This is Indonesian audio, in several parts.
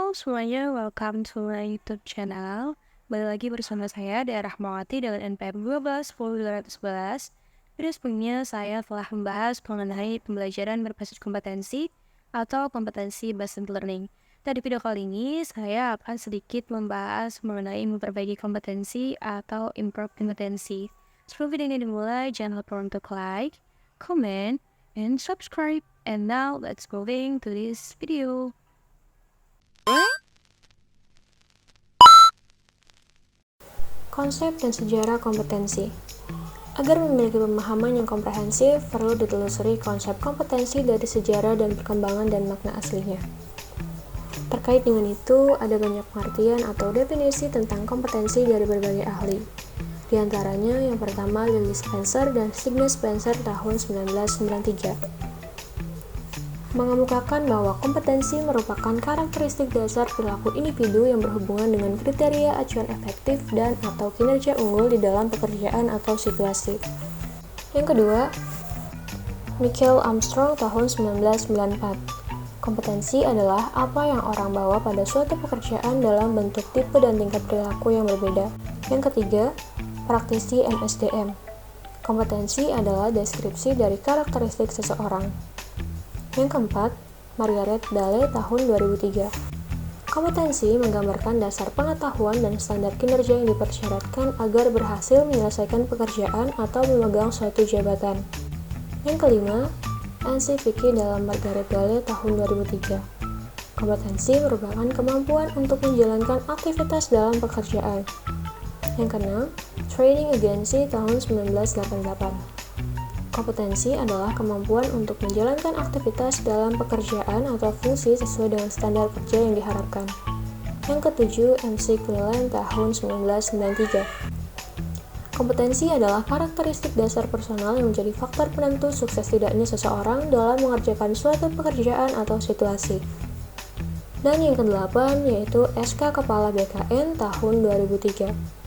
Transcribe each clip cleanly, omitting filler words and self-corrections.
Halo semuanya, welcome to my YouTube channel. Balik lagi bersama saya, Daerah Rahmawati dengan NPM 12 Video sebelumnya saya telah membahas mengenai pembelajaran berbasis kompetensi atau kompetensi based learning. Dan di video kali ini, saya akan sedikit membahas mengenai memperbaiki kompetensi atau improve kompetensi. Sebelum video ini dimulai, jangan lupa untuk like, comment, and subscribe. And now, let's moving to this video. Konsep dan sejarah kompetensi. Agar memiliki pemahaman yang komprehensif, perlu ditelusuri konsep kompetensi dari sejarah dan perkembangan dan makna aslinya. Terkait dengan itu, ada banyak pengertian atau definisi tentang kompetensi dari berbagai ahli. Di antaranya, yang pertama Lily Spencer dan Signe Spencer tahun 1993. Mengemukakan bahwa kompetensi merupakan karakteristik dasar perilaku individu yang berhubungan dengan kriteria acuan efektif dan atau kinerja unggul di dalam pekerjaan atau situasi. Yang kedua, Michael Armstrong tahun 1994. Kompetensi adalah apa yang orang bawa pada suatu pekerjaan dalam bentuk tipe dan tingkat perilaku yang berbeda. Yang ketiga, praktisi MSDM. Kompetensi adalah deskripsi dari karakteristik seseorang. Yang keempat, Margaret Dale tahun 2003. Kompetensi menggambarkan dasar pengetahuan dan standar kinerja yang dipersyaratkan agar berhasil menyelesaikan pekerjaan atau memegang suatu jabatan. Yang kelima, Nancy Vicky dalam Margaret Dale tahun 2003. Kompetensi merupakan kemampuan untuk menjalankan aktivitas dalam pekerjaan. Yang keenam, Training Agency tahun 1988. Kompetensi adalah kemampuan untuk menjalankan aktivitas dalam pekerjaan atau fungsi sesuai dengan standar kerja yang diharapkan. Yang ketujuh, MC Quinlan tahun 1993. Kompetensi adalah karakteristik dasar personal yang menjadi faktor penentu sukses tidaknya seseorang dalam mengerjakan suatu pekerjaan atau situasi. Dan yang kedelapan, yaitu SK Kepala BKN tahun 2003.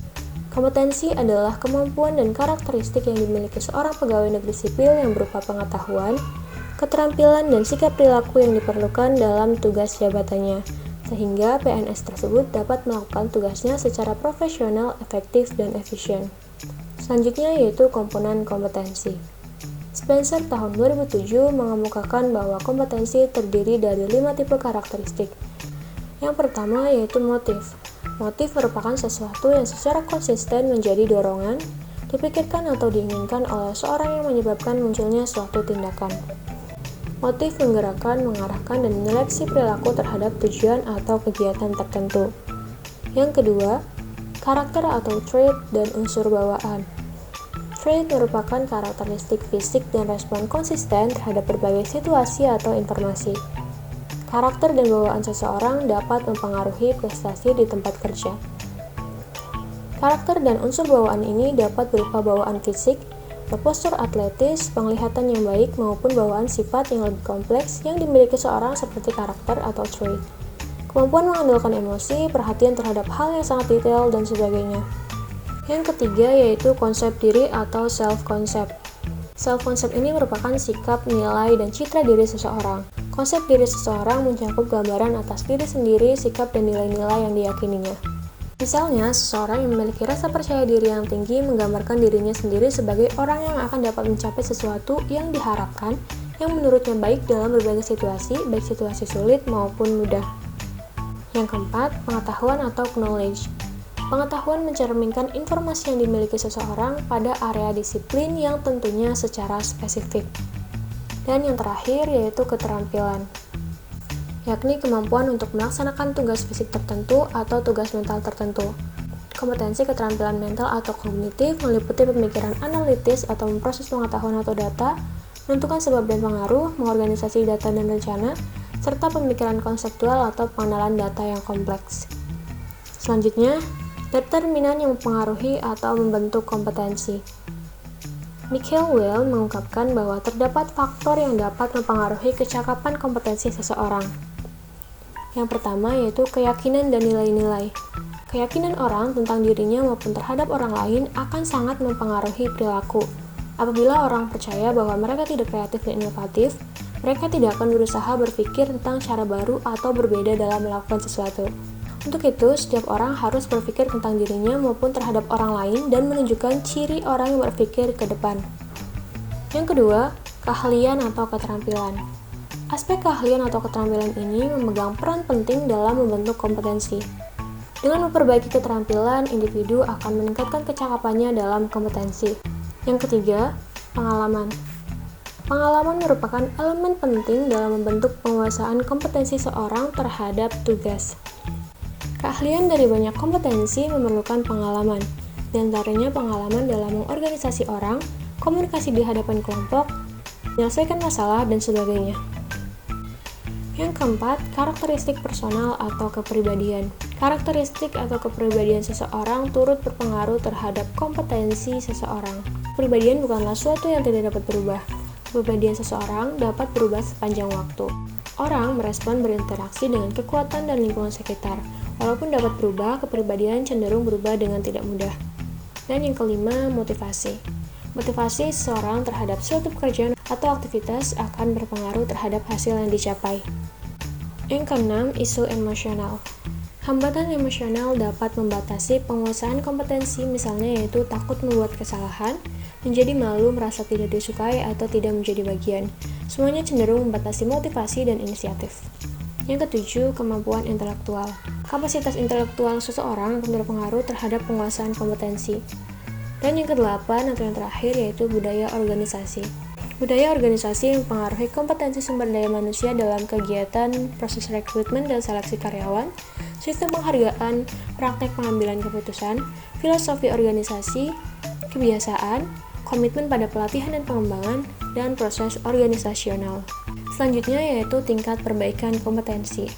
Kompetensi adalah kemampuan dan karakteristik yang dimiliki seorang pegawai negeri sipil yang berupa pengetahuan, keterampilan, dan sikap perilaku yang diperlukan dalam tugas jabatannya, sehingga PNS tersebut dapat melakukan tugasnya secara profesional, efektif, dan efisien. Selanjutnya yaitu komponen kompetensi. Spencer tahun 2007 mengemukakan bahwa kompetensi terdiri dari 5 tipe karakteristik. Yang pertama yaitu motif. Motif merupakan sesuatu yang secara konsisten menjadi dorongan, dipikirkan atau diinginkan oleh seorang yang menyebabkan munculnya suatu tindakan. Motif menggerakkan, mengarahkan, dan menyeleksi perilaku terhadap tujuan atau kegiatan tertentu. Yang kedua, karakter atau trait dan unsur bawaan. Trait merupakan karakteristik fisik dan respon konsisten terhadap berbagai situasi atau informasi. Karakter dan bawaan seseorang dapat mempengaruhi prestasi di tempat kerja. Karakter dan unsur bawaan ini dapat berupa bawaan fisik, postur atletis, penglihatan yang baik, maupun bawaan sifat yang lebih kompleks yang dimiliki seorang seperti karakter atau trait. Kemampuan mengandalkan emosi, perhatian terhadap hal yang sangat detail, dan sebagainya. Yang ketiga yaitu konsep diri atau self-concept. Self-concept ini merupakan sikap, nilai, dan citra diri seseorang. Konsep diri seseorang mencakup gambaran atas diri sendiri, sikap, dan nilai-nilai yang diyakininya. Misalnya, seseorang yang memiliki rasa percaya diri yang tinggi menggambarkan dirinya sendiri sebagai orang yang akan dapat mencapai sesuatu yang diharapkan, yang menurutnya baik dalam berbagai situasi, baik situasi sulit maupun mudah. Yang keempat, pengetahuan atau knowledge. Pengetahuan mencerminkan informasi yang dimiliki seseorang pada area disiplin yang tentunya secara spesifik. Dan yang terakhir yaitu keterampilan, yakni kemampuan untuk melaksanakan tugas fisik tertentu atau tugas mental tertentu. Kompetensi keterampilan mental atau kognitif meliputi pemikiran analitis atau memproses pengetahuan atau data, menentukan sebab dan pengaruh, mengorganisasi data dan rencana, serta pemikiran konseptual atau pengenalan data yang kompleks. Selanjutnya, determinan yang mempengaruhi atau membentuk kompetensi. Michael Weil mengungkapkan bahwa terdapat faktor yang dapat mempengaruhi kecakapan kompetensi seseorang. Yang pertama yaitu keyakinan dan nilai-nilai. Keyakinan orang tentang dirinya maupun terhadap orang lain akan sangat mempengaruhi perilaku. Apabila orang percaya bahwa mereka tidak kreatif dan inovatif, Mereka tidak akan berusaha berpikir tentang cara baru atau berbeda dalam melakukan sesuatu. Untuk itu, setiap orang harus berpikir tentang dirinya maupun terhadap orang lain dan menunjukkan ciri orang yang berpikir ke depan. Yang kedua, keahlian atau keterampilan. Aspek keahlian atau keterampilan ini memegang peran penting dalam membentuk kompetensi. Dengan memperbaiki keterampilan, individu akan meningkatkan kecakapannya dalam kompetensi. Yang ketiga, pengalaman. Pengalaman merupakan elemen penting dalam membentuk penguasaan kompetensi seorang terhadap tugas. Keahlian dari banyak kompetensi memerlukan pengalaman, di antaranya pengalaman dalam mengorganisasi orang, komunikasi di hadapan kelompok, menyelesaikan masalah, dan sebagainya. Yang keempat, karakteristik personal atau kepribadian. Karakteristik atau kepribadian seseorang turut berpengaruh terhadap kompetensi seseorang. Kepribadian bukanlah suatu yang tidak dapat berubah. Kepribadian seseorang dapat berubah sepanjang waktu. Orang merespon berinteraksi dengan kekuatan dan lingkungan sekitar. Walaupun dapat berubah, kepribadian cenderung berubah dengan tidak mudah. Dan yang kelima, motivasi. Motivasi seseorang terhadap suatu pekerjaan atau aktivitas akan berpengaruh terhadap hasil yang dicapai. Yang keenam, isu emosional. Hambatan emosional dapat membatasi penguasaan kompetensi, misalnya yaitu takut membuat kesalahan, menjadi malu, merasa tidak disukai, atau tidak menjadi bagian. Semuanya cenderung membatasi motivasi dan inisiatif. Yang ketujuh, kemampuan intelektual. Kapasitas intelektual seseorang akan berpengaruh terhadap penguasaan kompetensi. Dan yang kedelapan atau yang terakhir yaitu budaya organisasi. Budaya organisasi mempengaruhi kompetensi sumber daya manusia dalam kegiatan, proses rekrutmen dan seleksi karyawan, sistem penghargaan, praktek pengambilan keputusan, filosofi organisasi, kebiasaan, komitmen pada pelatihan dan pengembangan, dan proses organisasional. Selanjutnya yaitu tingkat perbaikan kompetensi.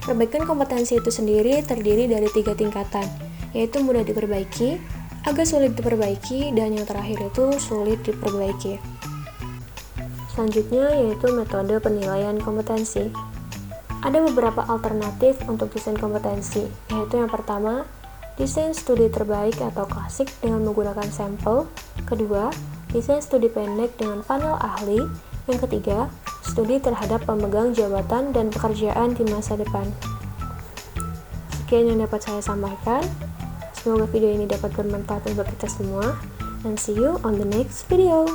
Perbaikan kompetensi itu sendiri terdiri dari 3 tingkatan, yaitu mudah diperbaiki, agak sulit diperbaiki, dan yang terakhir itu sulit diperbaiki. Selanjutnya yaitu metode penilaian kompetensi. Ada beberapa alternatif untuk desain kompetensi, yaitu yang pertama, desain studi terbaik atau klasik dengan menggunakan sampel. Kedua, desain studi pendek dengan panel ahli. Yang ketiga, studi terhadap pemegang jabatan dan pekerjaan di masa depan. Sekian yang dapat saya sampaikan. Semoga video ini dapat bermanfaat untuk kita semua. And see you on the next video.